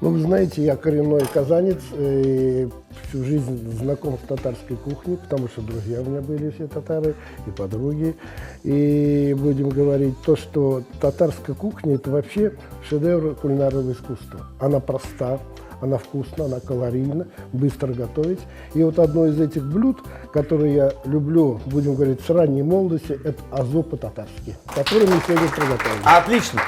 Ну, вы знаете, я коренной казанец, и всю жизнь знаком с татарской кухней, потому что друзья у меня были все татары и подруги. И будем говорить то, что татарская кухня – это вообще шедевр кулинарного искусства. Она проста, она вкусна, она калорийна, быстро готовить. И вот одно из этих блюд, которые я люблю, будем говорить, с ранней молодости, это азо по-татарски, который мы сегодня приготовим. Отлично!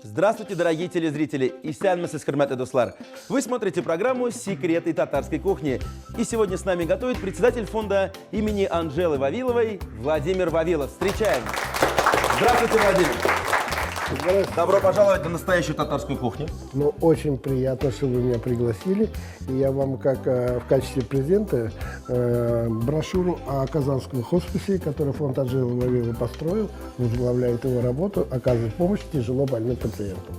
Здравствуйте, дорогие телезрители! Исянмасыз хурматтуу достар! Вы смотрите программу «Секреты татарской кухни». И сегодня с нами готовит председатель фонда имени Анжелы Вавиловой Владимир Вавилов. Встречаем! Здравствуйте, Владимир! Здравствуйте. Добро пожаловать на настоящую татарскую кухню. Ну, очень приятно, что вы меня пригласили. И я вам, как в качестве презента, брошюру о Казанском хосписе, который фонд Анжелы Вавиловой построил, возглавляет его работу, оказывает помощь тяжело больным пациентам.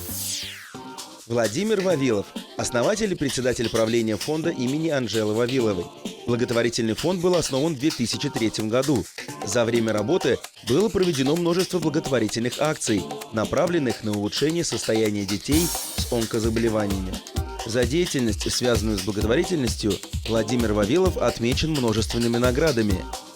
Владимир Вавилов, основатель и председатель правления фонда имени Анжелы Вавиловой. Благотворительный фонд был основан в 2003 году. За время работы было проведено множество благотворительных акций, направленных на улучшение состояния детей с онкозаболеваниями. За деятельность, связанную с благотворительностью, Владимир Вавилов отмечен множественными наградами: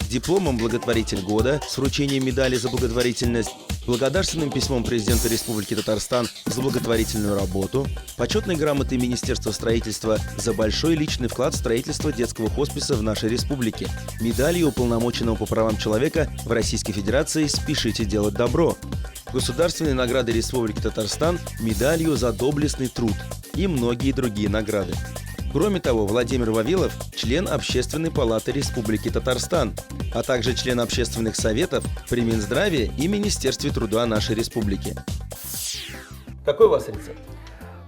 дипломом «Благотворитель года» с вручением медали за благотворительность, благодарственным письмом президента Республики Татарстан за благотворительную работу, почетной грамотой Министерства строительства за большой личный вклад в строительство детского хосписа в нашей республике, медалью уполномоченного по правам человека в Российской Федерации «Спешите делать добро», государственной наградой Республики Татарстан медалью за доблестный труд и многие другие награды. Кроме того, Владимир Вавилов – член Общественной палаты Республики Татарстан, а также член общественных советов при Минздраве и Министерстве труда нашей республики. Какой у вас рецепт?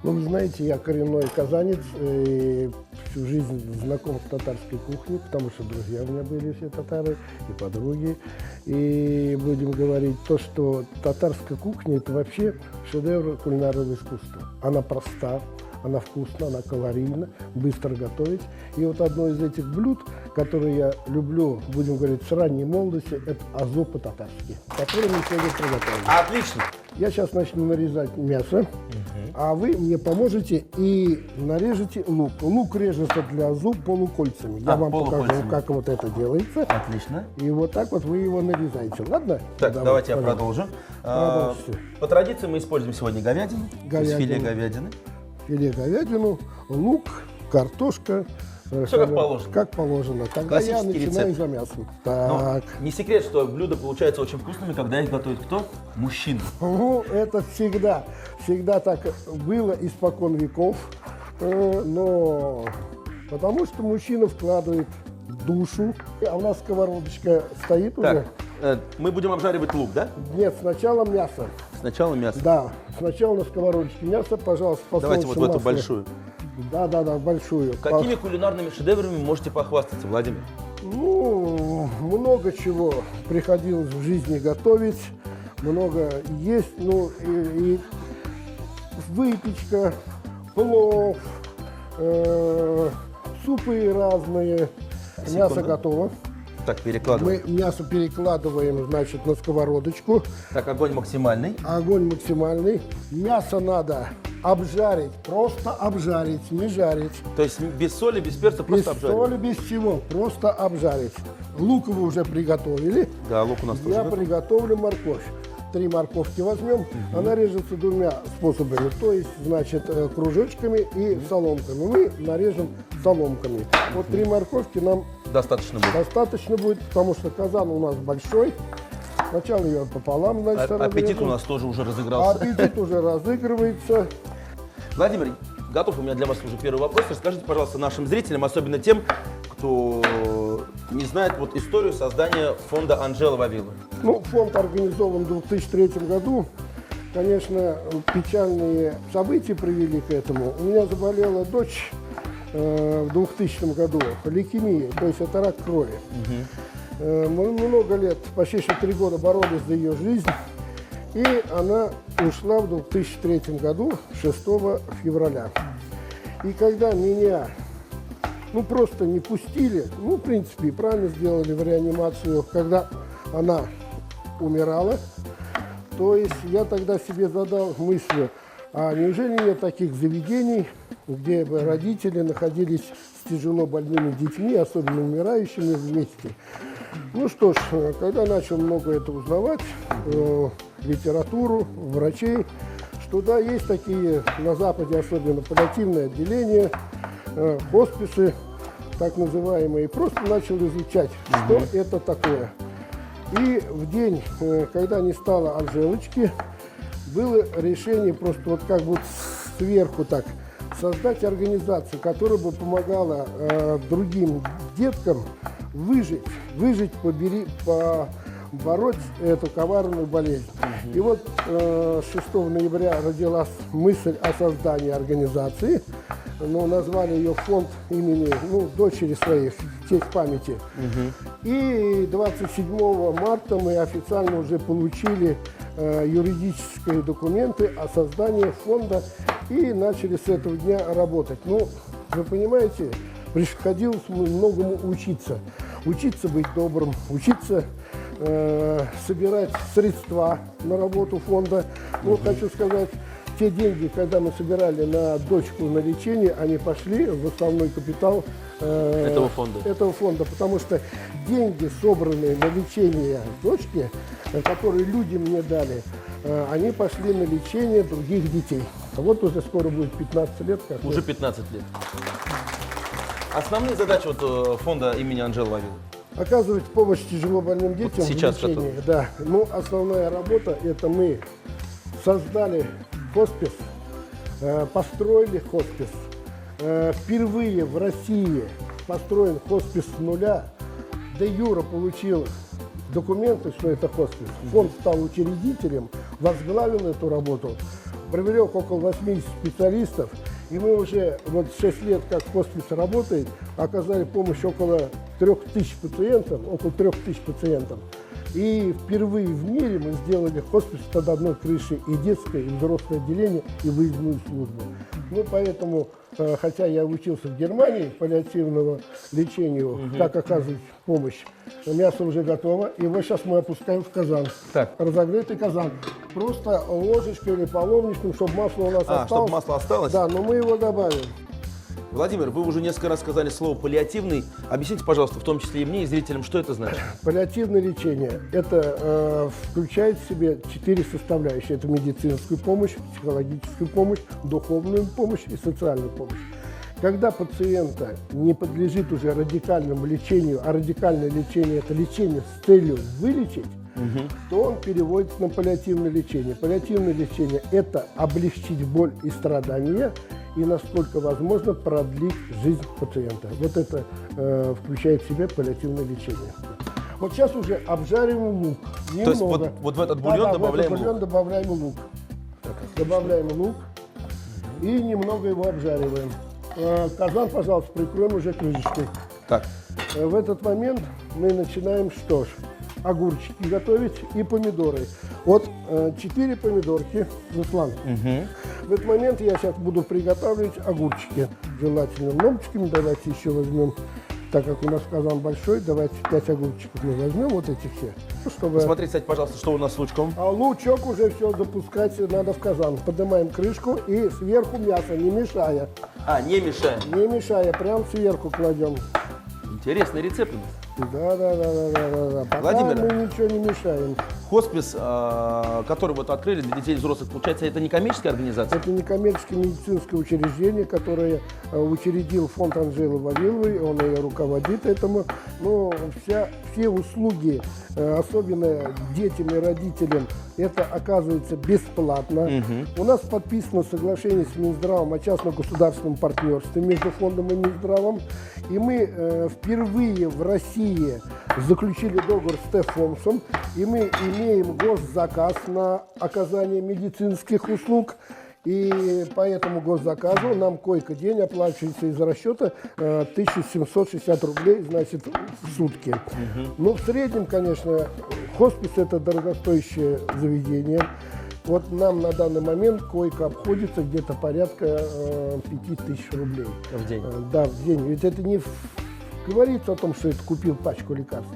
Ну, вы знаете, я коренной казанец, и всю жизнь знаком с татарской кухней, потому что друзья у меня были все татары и подруги. И будем говорить то, что татарская кухня – это вообще шедевр кулинарного искусства. Она проста, она вкусна, она калорийна, быстро готовить. И вот одно из этих блюд, которые я люблю, будем говорить, с ранней молодости, это азо по-татарски, который мы сегодня приготовим. Отлично! Я сейчас начну нарезать мясо, а вы мне поможете и нарежете лук. Лук режется для азо полукольцами. Я вам покажу, как вот это делается. Отлично. И вот так вот вы его нарезаете. Ладно? Так, давайте я продолжу. Продолжите. По традиции мы используем сегодня говядину, то есть филе говядины. Филе говядину, лук, картошка. Все как положено. Как положено. Тогда я Классический начинаю рецепт. за мясом. Но Так. не секрет, что блюда получаются очень вкусными, когда их готовит кто? Мужчина. Ну, это всегда так было испокон веков. Но потому что мужчина вкладывает душу. А у нас сковородочка стоит уже. Так, мы будем обжаривать лук, да? Нет, сначала мясо. Сначала мясо. Да, сначала на сковородочке мясо, пожалуйста, Давайте вот в эту масле. большую. Да, большую. Какими кулинарными шедеврами можете похвастаться, Владимир? Ну, много чего приходилось в жизни готовить, много есть, ну и выпечка, плов, супы разные. Секунду. Мясо готово. Так, перекладываем. Мы мясо перекладываем, значит, на сковородочку. Так, огонь максимальный. Огонь максимальный. Мясо надо обжарить, просто обжарить, не жарить. То есть без соли, без перца, Без просто обжариваем. соли, без чего, просто обжарить. Лук вы уже приготовили. Да, лук у нас тоже Я готов. приготовлю морковь. 3 морковки возьмем. Она режется двумя способами. То есть, значит, кружочками и соломками. Мы нарежем соломками. Вот 3 морковки нам Достаточно будет. достаточно будет, потому что казан у нас большой. Сначала ее пополам, значит, Аппетит разрежем. у нас тоже уже разыгрался. Аппетит уже разыгрывается. Владимир, готов у меня для вас уже первый вопрос. Расскажите, пожалуйста, нашим зрителям, особенно тем, кто не знает вот историю создания фонда Анжелы Вавиловой. Ну, фонд организован в 2003 году. Конечно, печальные события привели к этому. У меня заболела дочь в 2000 году, лейкемия, то есть это рак крови. Мы много лет, почти 3 года боролись за ее жизнь. И она ушла в 2003 году, 6 февраля. И когда меня, просто не пустили, в принципе, и правильно сделали в реанимацию, когда она умирала, то есть я тогда себе задал мысль, А неужели нет таких заведений, где бы родители находились с тяжело больными детьми, особенно умирающими, вместе? Ну что ж, когда начал много это узнавать, литературу, врачей, что да, есть такие на Западе, особенно паллиативные отделения, хосписы, так называемые, и просто начал изучать, что это такое. И в день, когда не стало Анжелочки, было решение просто вот как бы сверху так создать организацию, которая бы помогала другим деткам выжить, побороть эту коварную болезнь. И вот 6 ноября родилась мысль о создании организации. Ну, назвали ее фонд имени дочери своей, в честь памяти. И 27 марта мы официально уже получили юридические документы о создании фонда и начали с этого дня работать. Ну, вы понимаете, приходилось многому учиться. Учиться быть добрым, учиться собирать средства на работу фонда. Ну, хочу сказать, те деньги, когда мы собирали на дочку на лечение, они пошли в основной капитал этого фонда, потому что деньги, собранные на лечение дочки, которые люди мне дали, они пошли на лечение других детей. А вот уже скоро будет 15 лет. Уже 15 лет. Основные задачи вот фонда имени Анжелы Вавиловой? Оказывать помощь тяжело больным детям Вот сейчас в лечении. Да. Ну, основная работа – это мы создали хоспис, построили хоспис. Впервые в России построен хоспис с нуля. Де юра получил документы, что это хоспис. Фонд стал учредителем, возглавил эту работу, привлек около 80 специалистов. И мы уже вот 6 лет, как хоспис работает, оказали помощь около 3000 пациентам, И впервые в мире мы сделали хоспис под одной крышей и детское, и взрослое отделение, и выездную службу. Ну, поэтому, хотя я учился в Германии паллиативному лечению, как оказывать помощь, мясо уже готово, его сейчас мы опускаем в казан. Так. Разогретый казан. Просто ложечкой или половничком, чтобы масло у нас осталось. Чтобы масло осталось? Да, но мы его добавим. Владимир, вы уже несколько раз сказали слово «паллиативный». Объясните, пожалуйста, в том числе и мне, и зрителям, что это значит? Паллиативное лечение – это включает в себя 4 составляющие. Это медицинскую помощь, психологическую помощь, духовную помощь и социальную помощь. Когда пациента не подлежит уже радикальному лечению, а радикальное лечение – это лечение с целью вылечить, то он переводится на паллиативное лечение. Паллиативное лечение – это облегчить боль и страдания и, насколько возможно, продлить жизнь пациента. Вот это включает в себя паллиативное лечение. Вот сейчас уже обжариваем лук. Немного. То есть вот в этот бульон добавляем в этот бульон лук? Добавляем лук. Добавляем лук и немного его обжариваем. Казан, пожалуйста, прикроем уже крышечкой. Так. В этот момент мы начинаем, что ж, огурчики готовить и помидоры. Вот 4 помидорки, Руслан. В этот момент я сейчас буду приготавливать огурчики. Желательно ломтиками, давайте еще возьмем, так как у нас казан большой, давайте 5 огурчиков мы возьмем, вот эти все. Ну, чтобы... Посмотрите, кстати, пожалуйста, что у нас с лучком. А лучок уже все запускать надо в казан. Поднимаем крышку и сверху мясо, не мешая. Не мешаем. Не мешая, прям сверху кладем. Интересный рецепт у нас. Да. Пока Владимир, мы ничего не мешаем. Хоспис, который вот открыли для детей и взрослых, получается, это не коммерческая организация? Это некоммерческое медицинское учреждение, которое учредил фонд Анжелы Вавиловой, он и руководит этому. Но все услуги, особенно детям и родителям, это оказывается бесплатно. У нас подписано соглашение с Минздравом о частно-государственном партнерстве между фондом и Минздравом. И мы впервые в России заключили договор с ТФОМСом, и мы имеем госзаказ на оказание медицинских услуг. И по этому госзаказу нам койко-день оплачивается из расчета 1760 рублей, значит, в сутки. Ну, в среднем, конечно, хоспис – это дорогостоящее заведение. Вот нам на данный момент койка обходится где-то порядка 5000 рублей. В день? Да, в день. Ведь это не говорится о том, что это купил пачку лекарств,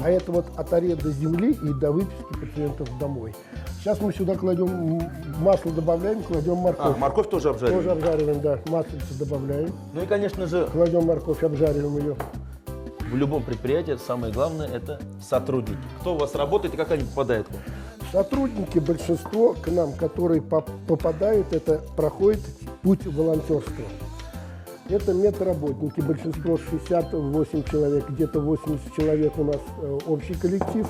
а это вот от аренды земли и до выписки пациентов домой. Сейчас мы сюда кладем масло, добавляем, кладем морковь. Морковь тоже обжариваем? Тоже обжариваем, да. Маслица добавляем. Ну и, конечно же, Кладем морковь, обжариваем ее. в любом предприятии самое главное – это сотрудники. Кто у вас работает и как они попадают к вам? Сотрудники, большинство к нам, которые попадают, это проходит путь волонтерства. Это медработники, большинство 68 человек, где-то 80 человек у нас общий коллектив,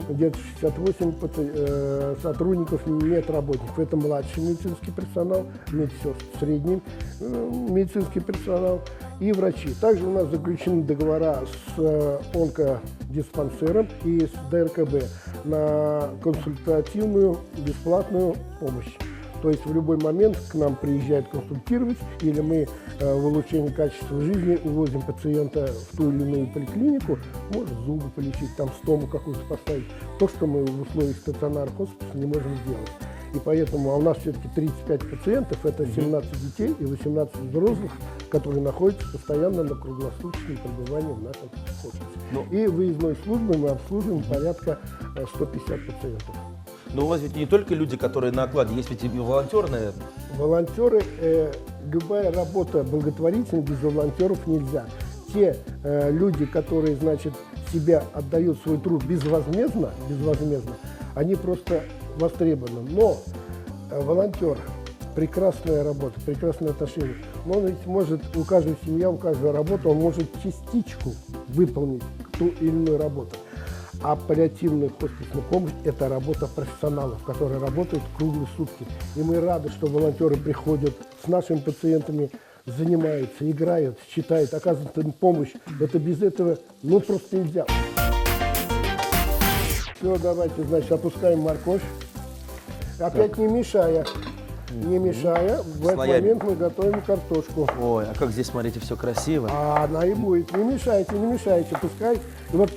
где-то 68 сотрудников медработников. Это младший медицинский персонал, медсестры, средний медицинский персонал и врачи. Также у нас заключены договора с онкодиспансером и с ДРКБ на консультативную бесплатную помощь. То есть в любой момент к нам приезжают консультировать, или мы в улучшении качества жизни увозим пациента в ту или иную поликлинику, может зубы полечить, там стому какую-то поставить. То, что мы в условиях стационара хосписа не можем сделать. И поэтому, у нас все-таки 35 пациентов, это 17 детей и 18 взрослых, которые находятся постоянно на круглосуточном пребывании в нашем хосписе. И выездной службой мы обслуживаем порядка 150 пациентов. Но у вас ведь не только люди, которые на окладе, есть ведь и волонтеры, наверное. Волонтеры, любая работа благотворительная, без волонтеров нельзя. Те люди, которые, значит, себя отдают свой труд безвозмездно, они просто востребованы. Но волонтер, прекрасная работа, прекрасное отношение. Но он ведь может, у каждой семьи, у каждой работы, он может частичку выполнить ту или иную работу. А паллиативная хосписная помощь – это работа профессионалов, которые работают круглые сутки. И мы рады, что волонтеры приходят с нашими пациентами, занимаются, играют, читают, оказывают им помощь. Это без этого, просто нельзя. Все, давайте, значит, опускаем морковь. Опять не мешая. Не мешая, в этот момент мы готовим картошку. Ой, а как здесь, смотрите, все красиво. А она и будет. Не мешайте, пускай. И вот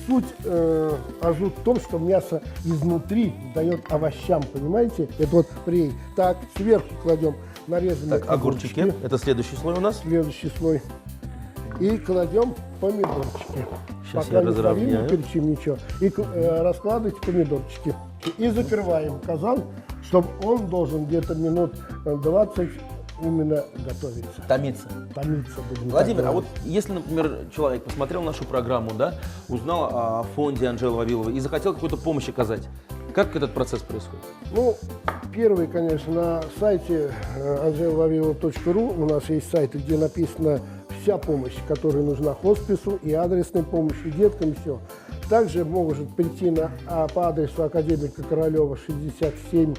суть азут в том, что мясо изнутри дает овощам, понимаете? Это вот прей. Так, сверху кладем нарезанные огурчики. Это следующий слой у нас. Следующий слой. И кладем помидорчики. Сейчас пока я разровняю. Не перчим ничего. И раскладывайте помидорчики. И закрываем казан, чтобы он должен где-то минут 20 именно готовиться. Томиться. Будем. Владимир, а вот если, например, человек посмотрел нашу программу, да, узнал о фонде Анжелы Вавиловой и захотел какую-то помощь оказать, как этот процесс происходит? Первый, конечно, на сайте angelavavилова.ru у нас есть сайт, где написана вся помощь, которая нужна хоспису, и адресная помощь, и деткам, и все. Также может прийти по адресу академика Королева, 67,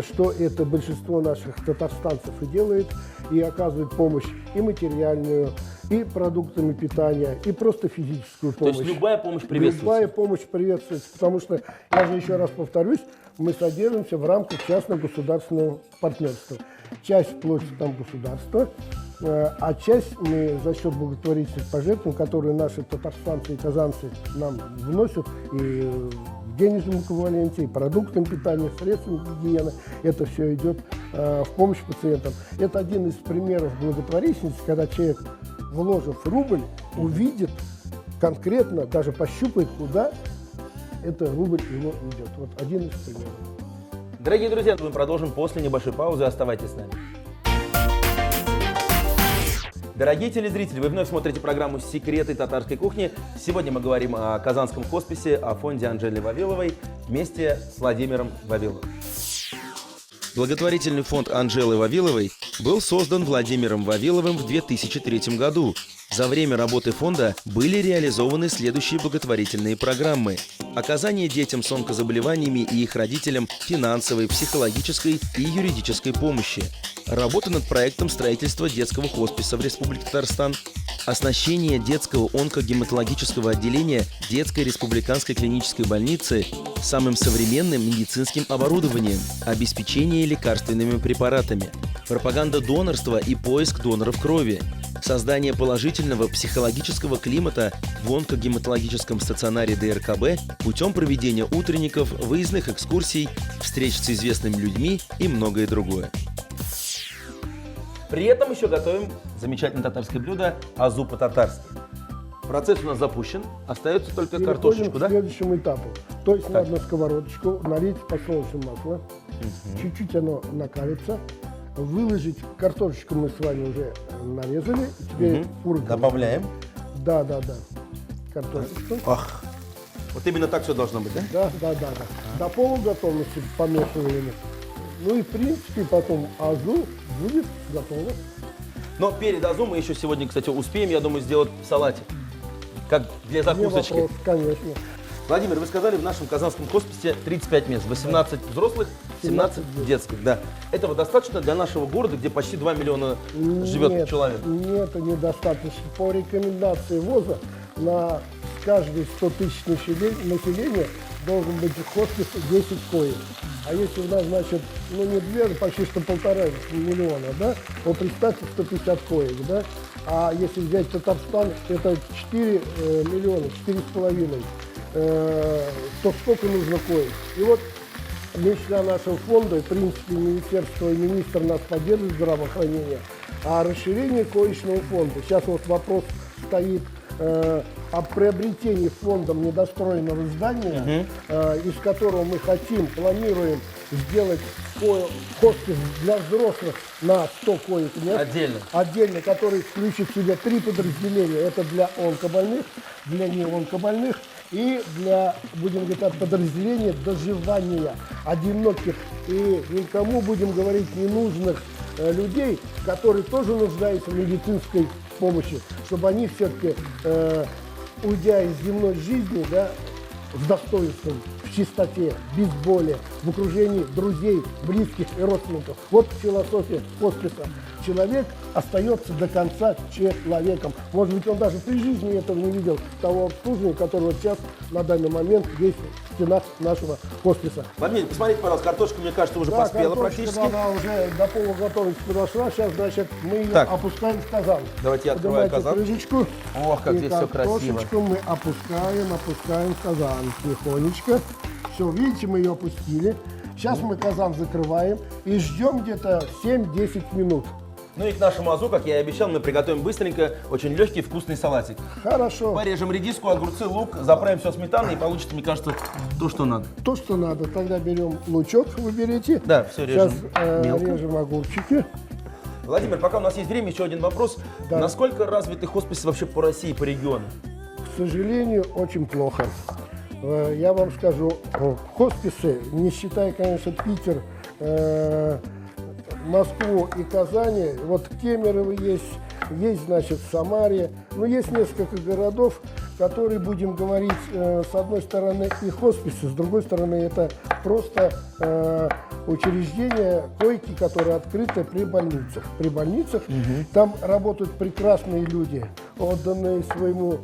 что это большинство наших татарстанцев и делает, и оказывает помощь и материальную, и продуктами питания, и просто физическую помощь. То есть любая помощь приветствуется? Любая помощь приветствуется, потому что, я же еще раз повторюсь, мы содержимся в рамках частно-государственного партнерства. Часть платит там государство, а часть мы за счет благотворительных пожертвований, которые наши татарстанцы и казанцы нам вносят, и в денежном эквиваленте, и продуктам питания, средствам гигиены, это все идет в помощь пациентам. Это один из примеров благотворительности, когда человек, вложив рубль, увидит конкретно, даже пощупает, куда этот рубль его идет. Вот один из примеров. Дорогие друзья, мы продолжим после небольшой паузы. Оставайтесь с нами. Дорогие телезрители, вы вновь смотрите программу «Секреты татарской кухни». Сегодня мы говорим о Казанском хосписе, о фонде Анжелы Вавиловой вместе с Владимиром Вавиловым. Благотворительный фонд Анжелы Вавиловой был создан Владимиром Вавиловым в 2003 году. За время работы фонда были реализованы следующие благотворительные программы: оказание детям с онкозаболеваниями и их родителям финансовой, психологической и юридической помощи, работа над проектом строительства детского хосписа в Республике Татарстан, оснащение детского онкогематологического отделения детской республиканской клинической больницы самым современным медицинским оборудованием, обеспечение лекарственными препаратами, пропаганда донорства и поиск доноров крови, создание положительного психологического климата в онкогематологическом стационаре ДРКБ путем проведения утренников, выездных экскурсий, встреч с известными людьми и многое другое. При этом еще готовим замечательное татарское блюдо азу по-татарски. Процесс у нас запущен, остается только Переходим картошечку, к да? следующему этапу. То есть Так. надо на сковородочку налить подсолнечное масло, чуть-чуть оно накалится, выложить картошечку мы с вами уже нарезали, теперь курка. Добавляем. Да. Картошечку. Ах, вот именно так все должно быть, да? Да. До полуготовности помешиваем. Ну и в принципе потом азу будет готово. Но перед азу мы еще сегодня, кстати, успеем, я думаю, сделать салатик. Как для Не закусочки. вопрос, конечно. Владимир, вы сказали, в нашем казанском хосписе 35 мест, 18 взрослых, 17 детских. Да. Этого достаточно для нашего города, где почти 2 миллиона живет Нет, человек? Нет, недостаточно. По рекомендации ВОЗа на каждые 100 тысяч населения должен быть хоспис 10 коек. А если у нас, значит, ну не 2, а почти что 1,5 миллиона, да, вот представьте 150 коек, да, а если взять Татарстан, это 4 миллиона, 4,5, то сколько нужно коек? И вот мечта нашего фонда, в принципе, министерство и министр нас поддерживают здравоохранения, а расширение коечного фонда. Сейчас вот вопрос стоит о приобретении фондом недостроенного здания, из которого мы планируем сделать хоспис для взрослых на 100 коек мест. Отдельно, который включит в себя 3 подразделения. Это для онкобольных, для неонкобольных и для, будем говорить, подразделения доживания одиноких и никому, будем говорить, ненужных людей, которые тоже нуждаются в медицинской помощи, чтобы они все-таки, уйдя из земной жизни, да, в достоинстве, в чистоте, без боли, в окружении друзей, близких и родственников. Вот философия хосписа. Человек остается до конца человеком. Может быть, он даже при жизни этого не видел, того обслуживания, которое сейчас на данный момент есть в стенах нашего хосписа. Владимир, посмотрите, пожалуйста, картошка, мне кажется, уже поспела практически. Она уже до полуготовности подошла. Сейчас, значит, мы ее Так. опускаем в казан. Давайте я открываю Поднимайте казан. крышечку. Ох, как И здесь все красиво. картошечку мы опускаем в казан тихонечко. Все, видите, мы ее опустили. Сейчас мы казан закрываем и ждем где-то 7-10 минут. Ну и к нашему азу, как я и обещал, мы приготовим быстренько очень легкий вкусный салатик. Хорошо. Порежем редиску, огурцы, лук, заправим все сметаной и получится, мне кажется, то, что надо. То, что надо. Тогда берем лучок, вы берете. Да, все режем Сейчас мелко. режем огурчики. Владимир, пока у нас есть время, еще один вопрос. Да. Насколько развиты хосписы вообще по России, по региону? К сожалению, очень плохо. Я вам скажу, хосписы, не считая, конечно, Питер, Москву и Казани, вот Кемерово есть, значит, Самаре, но есть несколько городов, которые, будем говорить, с одной стороны и хосписы, с другой стороны это просто учреждения, койки, которые открыты при больницах. При больницах там работают прекрасные люди, отданные своему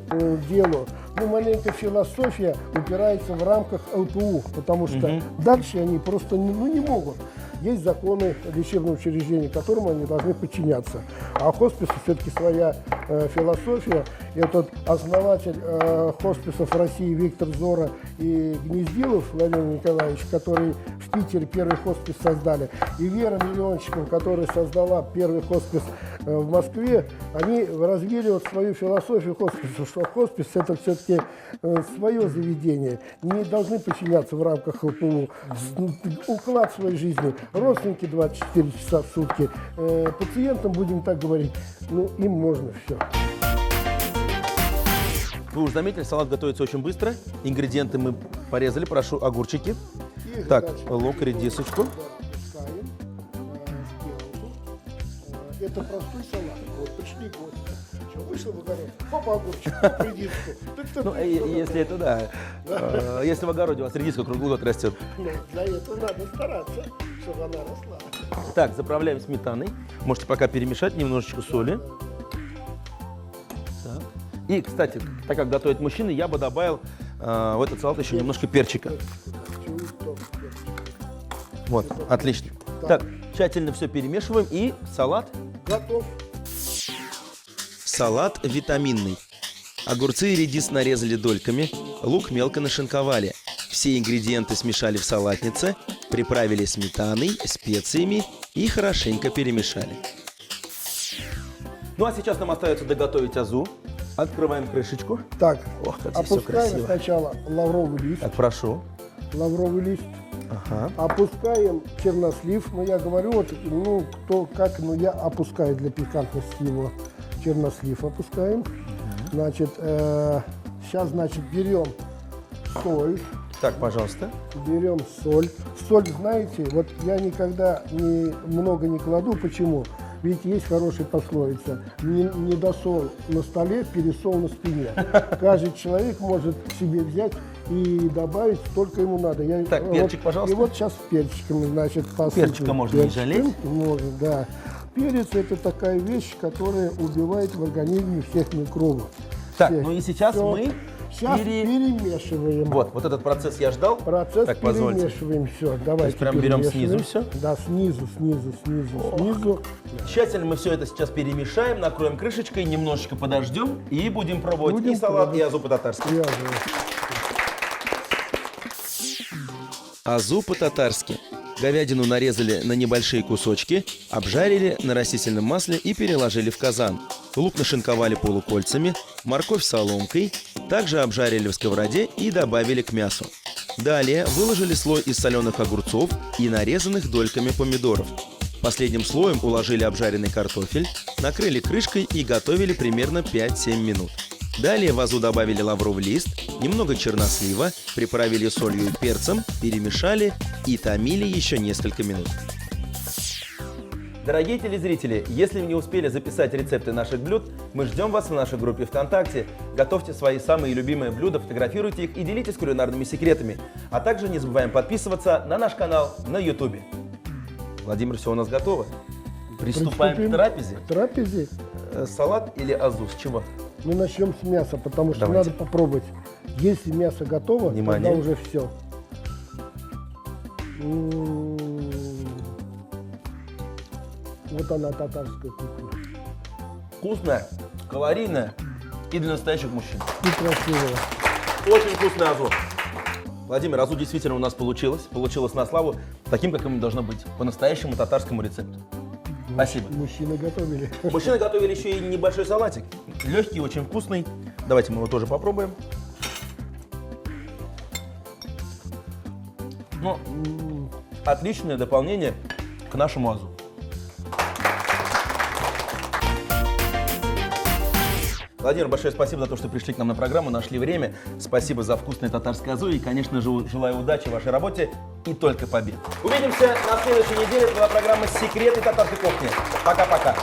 делу. Ну, маленькая философия упирается в рамках ЛПУ, потому что дальше они просто не могут. Есть законы лечебного учреждения, которым они должны подчиняться. А у хосписа все-таки своя философия. И этот основатель хосписов России Виктор Зора и Гнездилов Владимир Николаевич, которые в Питере первый хоспис создали, и Вера Миллиончикова, которая создала первый хоспис в Москве, они развили вот свою философию хосписа, что хоспис – это все-таки свое заведение, не должны подчиняться в рамках ЛПУ. Уклад своей жизни, родственники 24 часа в сутки, пациентам, будем так говорить, ну, им можно все. Вы уже заметили, салат готовится очень быстро. Ингредиенты мы порезали, прошу, огурчики. Их, Так, значит, лук, редисочку. Пускаем сделку. Это простой салат. Вот, пришли гости. Что, вышел в огород, хоп, огурчик, редиску. Так что Ну, ты, если это да. Если в огороде у вас редиска круглый год растет. ну, для этого надо стараться, чтобы она росла. Так, заправляем сметаной. Можете пока перемешать, немножечко соли. Так. И, кстати, так как готовят мужчины, я бы добавил в этот салат еще немножко перчика. Чуть-чуть перчик. Вот, отлично. Так, тщательно все перемешиваем и салат. Готов. Салат витаминный. Огурцы и редис нарезали дольками, лук мелко нашинковали. Все ингредиенты смешали в салатнице, приправили сметаной, специями и хорошенько перемешали. Ну а сейчас нам остается доготовить азу. Открываем крышечку. Так, Ох, как здесь всё опускаем красиво. сначала лавровый лист. Так, прошу. Лавровый лист. Ага. Опускаем чернослив. Ну, я говорю, вот, ну, кто как, но я опускаю для пикантности его. Чернослив опускаем. Значит, сейчас, значит, берем соль. Так, пожалуйста. Берем соль. Соль, знаете, вот я никогда много не кладу. Почему? Ведь есть хорошая пословица: не досол на столе, пересол на спине. Каждый человек может себе взять и добавить столько ему надо. Так, перчик, пожалуйста. И вот сейчас перчиком, значит, посыпем. Перчика можно не жалеть. Можно, да. Перец – это такая вещь, которая убивает в организме всех микробов. Так, Всех. ну и сейчас Всё. мы Сейчас перемешиваем. Вот этот процесс я ждал. Процесс Так, позвольте. перемешиваем. Все, давайте. есть прям берем перемешиваем. снизу всё? Да, снизу. Тщательно мы все это сейчас перемешаем, накроем крышечкой, немножечко подождем и будем пробовать Будем и салат, пробовать. и азу по-татарски. Связываем. Азу по-татарски. Говядину нарезали на небольшие кусочки, обжарили на растительном масле и переложили в казан. Лук нашинковали полукольцами, морковь соломкой, также обжарили в сковороде и добавили к мясу. Далее выложили слой из соленых огурцов и нарезанных дольками помидоров. Последним слоем уложили обжаренный картофель, накрыли крышкой и готовили примерно 5-7 минут. Далее в азу добавили лавровый лист, немного чернослива, приправили солью и перцем, перемешали и томили еще несколько минут. Дорогие телезрители, если вы не успели записать рецепты наших блюд, мы ждем вас в нашей группе ВКонтакте. Готовьте свои самые любимые блюда, фотографируйте их и делитесь кулинарными секретами. А также не забываем подписываться на наш канал на YouTube. Владимир, все у нас готово. Приступаем к трапезе. К трапезе. Салат или азу? С чего? Ну, начнем с мяса, потому что Давайте. надо попробовать. Если мясо готово, Внимание. тогда уже все. Вот она, татарская кухня. Вкусная, калорийная и для настоящих мужчин. И красивая. Очень вкусный азу. Владимир, азу действительно у нас получилось. Получилось на славу, таким, каким должно быть. По настоящему татарскому рецепту. Спасибо. Мужчины готовили. Мужчины готовили еще и небольшой салатик. Легкий, очень вкусный. Давайте мы его тоже попробуем. Ну, отличное дополнение к нашему азу. Владимир, большое спасибо за то, что пришли к нам на программу, нашли время. Спасибо за вкусное татарское азу и, конечно же, желаю удачи в вашей работе и только побед. Увидимся на следующей неделе. Это была программа «Секреты татарской кухни». Пока-пока.